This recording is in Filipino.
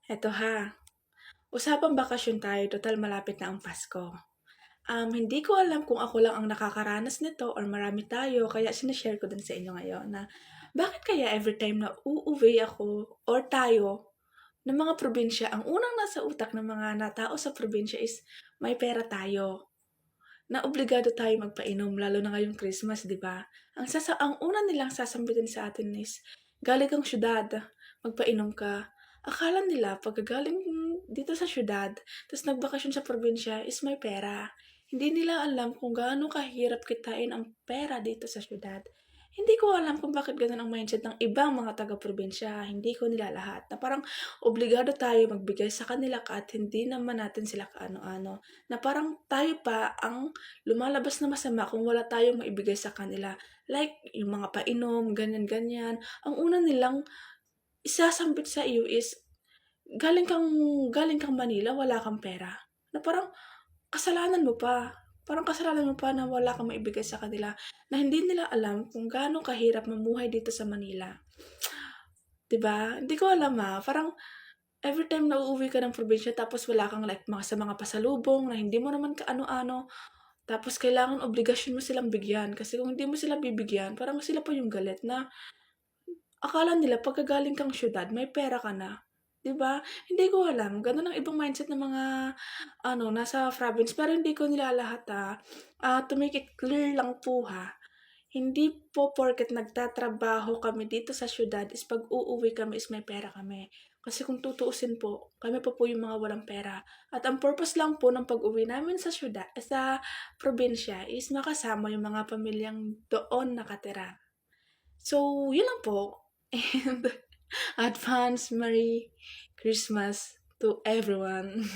Eto ha, usapang bakasyon tayo total malapit na ang Pasko. Hindi ko alam kung ako lang ang nakakaranas nito or marami tayo kaya shine-share ko din sa inyo ngayon na bakit kaya everytime na uuwi ako or tayo ng mga probinsya, ang unang nasa utak ng mga tao sa probinsya is may pera tayo. Na obligado tayo magpainom lalo na ngayong Christmas, 'di ba? Ang una nilang sasambitin sa atin is galing kang siyudad, magpainom ka. Akala nila pagkagaling dito sa siyudad, ta's nagbakasyon sa probinsya is may pera. Hindi nila alam kung gaano kahirap kitain ang pera dito sa siyudad. Hindi ko alam kung bakit gano'n ang mindset ng ibang mga taga-probinsya, hindi ko nilalahat, na parang obligado tayo magbigay sa kanila kahit hindi naman natin sila kaano-ano, na parang tayo pa ang lumalabas na masama kung wala tayong maibigay sa kanila. Like yung mga painom, ganyan-ganyan. Ang una nilang isasambit sa iyo is galing kang galing kang Manila, wala kang pera. Na parang kasalanan mo pa. Parang kasalanan mo pa na wala kang maibigay sa kanila, na hindi nila alam kung gaano kahirap mamuhay dito sa Manila. 'Di ba? Hindi ko alam, parang everytime na uuwi ka ng probinsya tapos wala kang like mga pasalubong na hindi mo naman kaano-ano, tapos kailangan obligasyon mo silang bigyan kasi kung hindi mo sila bibigyan parang sila pa yung galit na akala nila pagkagaling kang siyudad may pera ka na, 'di ba? Hindi ko alam, gano'n ang ibang mindset ng mga nasa province pero hindi ko nilalahat, to make it clear lang po hindi po porket nagtatrabaho kami dito sa siyudad is 'pag uuwi kami is may pera kami. Kasi kung tutuusin po, kami pa po yung mga walang pera. At ang purpose lang po ng pag-uwi namin sa probinsya is makasama yung mga pamilyang doon nakatira. So, yun lang po. And advance Merry Christmas to everyone.